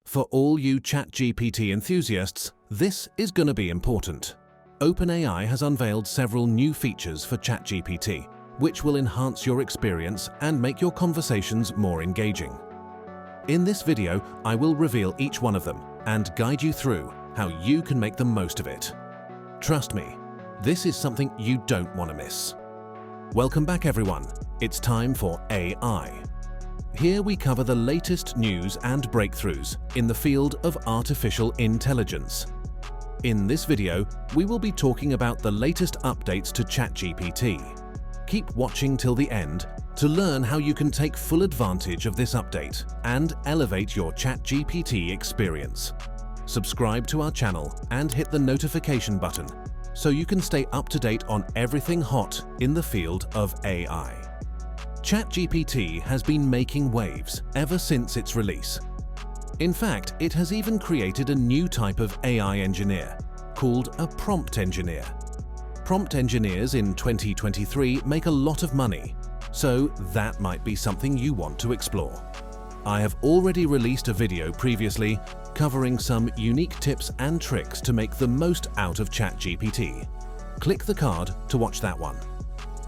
For all you ChatGPT enthusiasts, this is going to be important. OpenAI has unveiled several new features for ChatGPT, which will enhance your experience and make your conversations more engaging. In this video, I will reveal each one of them and guide you through how you can make the most of it. Trust me, this is something you don't want to miss. Welcome back, everyone. It's time for AI. Here we cover the latest news and breakthroughs in the field of artificial intelligence. In this video, we will be talking about the latest updates to ChatGPT. Keep watching till the end to learn how you can take full advantage of this update and elevate your ChatGPT experience. Subscribe to our channel and hit the notification button so you can stay up to date on everything hot in the field of AI. ChatGPT has been making waves ever since its release. In fact, it has even created a new type of AI engineer called a prompt engineer. Prompt engineers in 2023 make a lot of money, so that might be something you want to explore. I have already released a video previously covering some unique tips and tricks to make the most out of ChatGPT. Click the card to watch that one.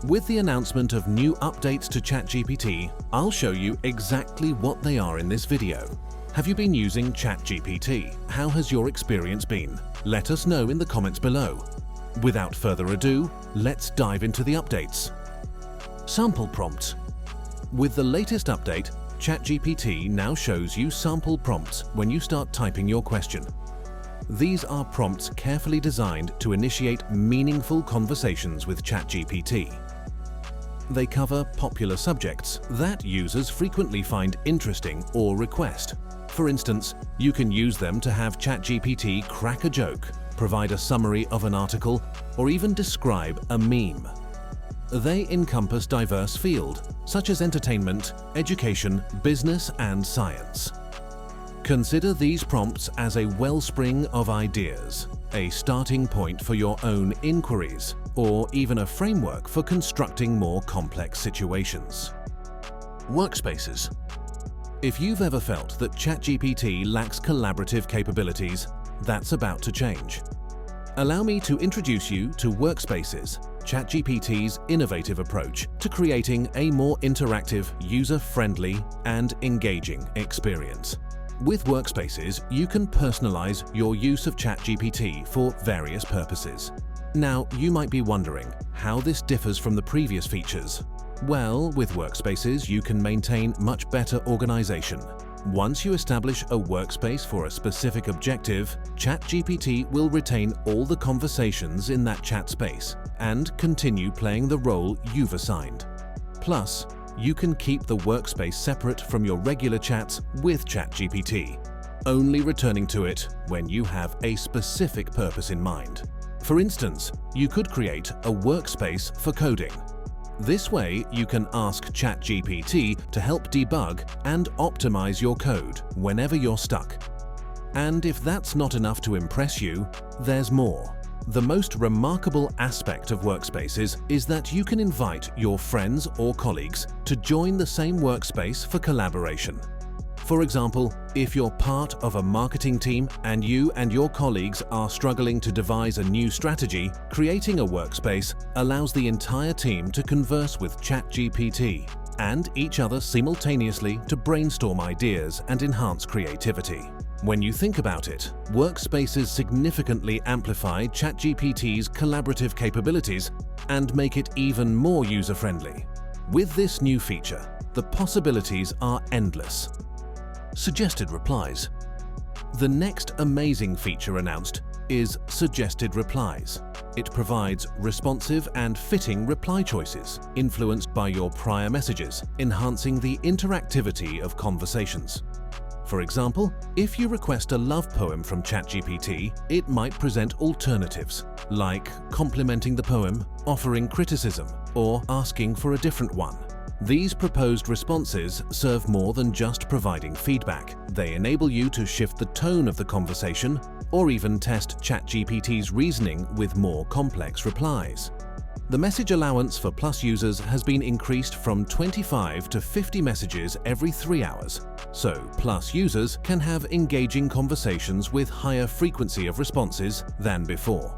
With the announcement of new updates to ChatGPT, I'll show you exactly what they are in this video. Have you been using ChatGPT? How has your experience been? Let us know in the comments below. Without further ado, let's dive into the updates. Sample prompts. With the latest update, ChatGPT now shows you sample prompts when you start typing your question. These are prompts carefully designed to initiate meaningful conversations with ChatGPT. They cover popular subjects that users frequently find interesting or request. For instance, you can use them to have ChatGPT crack a joke, provide a summary of an article, or even describe a meme. They encompass diverse fields such as entertainment, education, business, and science. Consider these prompts as a wellspring of ideas, a starting point for your own inquiries, or even a framework for constructing more complex situations. Workspaces. If you've ever felt that ChatGPT lacks collaborative capabilities, that's about to change. Allow me to introduce you to Workspaces, ChatGPT's innovative approach to creating a more interactive, user-friendly, and engaging experience. With Workspaces, you can personalize your use of ChatGPT for various purposes. Now, you might be wondering how this differs from the previous features. Well, with Workspaces, you can maintain much better organization. Once you establish a workspace for a specific objective, ChatGPT will retain all the conversations in that chat space and continue playing the role you've assigned. Plus, you can keep the workspace separate from your regular chats with ChatGPT, only returning to it when you have a specific purpose in mind. For instance, you could create a workspace for coding. This way, you can ask ChatGPT to help debug and optimize your code whenever you're stuck. And if that's not enough to impress you, there's more. The most remarkable aspect of Workspaces is that you can invite your friends or colleagues to join the same workspace for collaboration. For example, if you're part of a marketing team and you and your colleagues are struggling to devise a new strategy, creating a workspace allows the entire team to converse with ChatGPT and each other simultaneously to brainstorm ideas and enhance creativity. When you think about it, Workspaces significantly amplify ChatGPT's collaborative capabilities and make it even more user-friendly. With this new feature, the possibilities are endless. Suggested replies. The next amazing feature announced is Suggested Replies. It provides responsive and fitting reply choices influenced by your prior messages, enhancing the interactivity of conversations. For example, if you request a love poem from ChatGPT, it might present alternatives, like complimenting the poem, offering criticism, or asking for a different one. These proposed responses serve more than just providing feedback. They enable you to shift the tone of the conversation or even test ChatGPT's reasoning with more complex replies. The message allowance for Plus users has been increased from 25 to 50 messages every 3 hours, so Plus users can have engaging conversations with higher frequency of responses than before.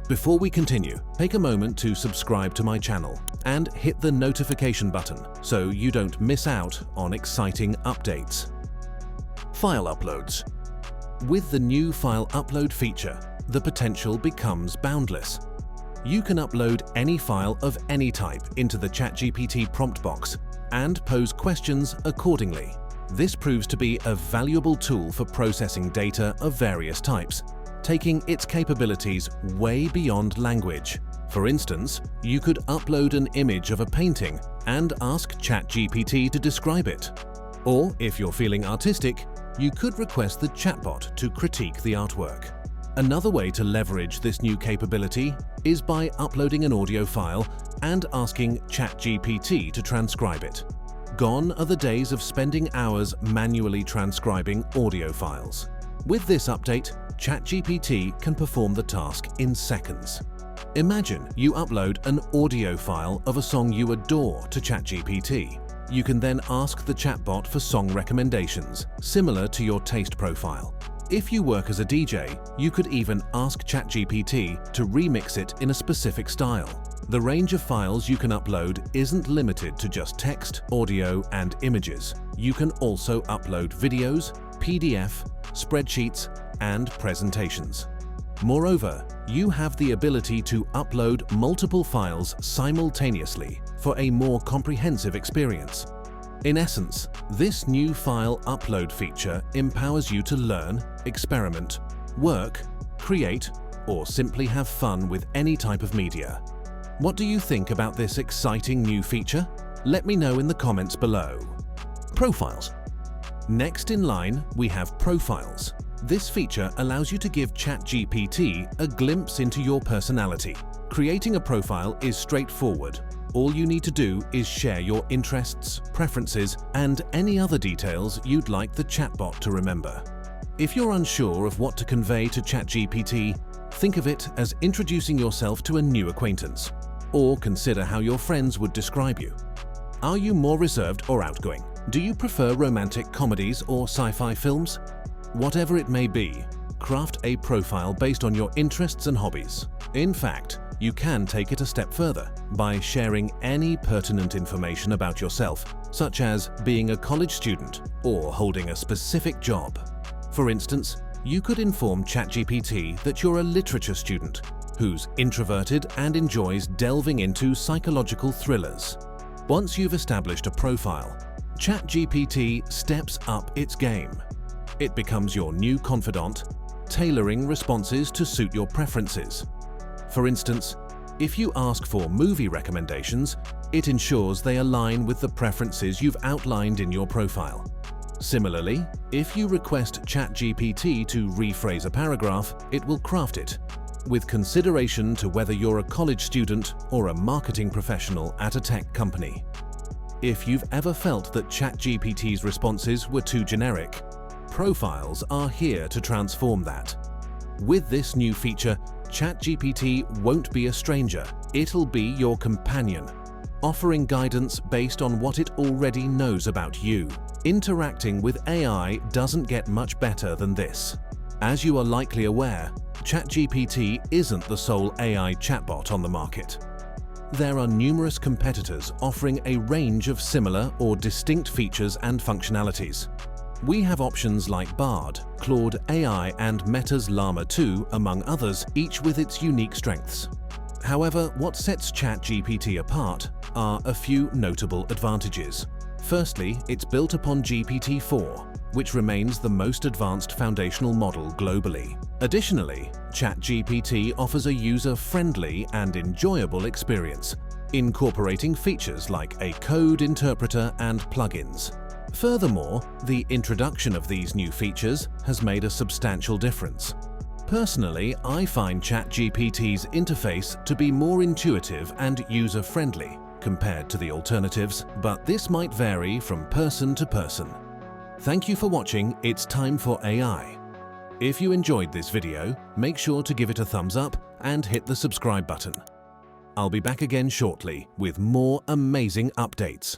Before we continue, take a moment to subscribe to my channel and hit the notification button so you don't miss out on exciting updates. File uploads. With the new file upload feature, the potential becomes boundless. You can upload any file of any type into the ChatGPT prompt box and pose questions accordingly. This proves to be a valuable tool for processing data of various types, taking its capabilities way beyond language. For instance, you could upload an image of a painting and ask ChatGPT to describe it. Or, if you're feeling artistic, you could request the chatbot to critique the artwork. Another way to leverage this new capability is by uploading an audio file and asking ChatGPT to transcribe it. Gone are the days of spending hours manually transcribing audio files. With this update, ChatGPT can perform the task in seconds. Imagine you upload an audio file of a song you adore to ChatGPT. You can then ask the chatbot for song recommendations, similar to your taste profile. If you work as a DJ, you could even ask ChatGPT to remix it in a specific style. The range of files you can upload isn't limited to just text, audio, and images. You can also upload videos, PDF, spreadsheets, and presentations. Moreover, you have the ability to upload multiple files simultaneously for a more comprehensive experience. In essence, this new file upload feature empowers you to learn, experiment, work, create, or simply have fun with any type of media. What do you think about this exciting new feature? Let me know in the comments below. Profiles. Next in line, we have Profiles. This feature allows you to give ChatGPT a glimpse into your personality. Creating a profile is straightforward. All you need to do is share your interests, preferences, and any other details you'd like the chatbot to remember. If you're unsure of what to convey to ChatGPT, think of it as introducing yourself to a new acquaintance, or consider how your friends would describe you. Are you more reserved or outgoing? Do you prefer romantic comedies or sci-fi films? Whatever it may be, craft a profile based on your interests and hobbies. In fact, you can take it a step further by sharing any pertinent information about yourself, such as being a college student or holding a specific job. For instance, you could inform ChatGPT that you're a literature student who's introverted and enjoys delving into psychological thrillers. Once you've established a profile, ChatGPT steps up its game. It becomes your new confidant, tailoring responses to suit your preferences. For instance, if you ask for movie recommendations, it ensures they align with the preferences you've outlined in your profile. Similarly, if you request ChatGPT to rephrase a paragraph, it will craft it, with consideration to whether you're a college student or a marketing professional at a tech company. If you've ever felt that ChatGPT's responses were too generic, Profiles are here to transform that. With this new feature, ChatGPT won't be a stranger, it'll be your companion, offering guidance based on what it already knows about you. Interacting with AI doesn't get much better than this. As you are likely aware, ChatGPT isn't the sole AI chatbot on the market. There are numerous competitors offering a range of similar or distinct features and functionalities. We have options like Bard, Claude AI, and Meta's Llama 2, among others, each with its unique strengths. However, what sets ChatGPT apart are a few notable advantages. Firstly, it's built upon GPT-4, which remains the most advanced foundational model globally. Additionally, ChatGPT offers a user-friendly and enjoyable experience, incorporating features like a code interpreter and plugins. Furthermore, the introduction of these new features has made a substantial difference. Personally, I find ChatGPT's interface to be more intuitive and user-friendly compared to the alternatives, but this might vary from person to person. Thank you for watching It's Time for AI. If you enjoyed this video, make sure to give it a thumbs up and hit the subscribe button. I'll be back again shortly with more amazing updates.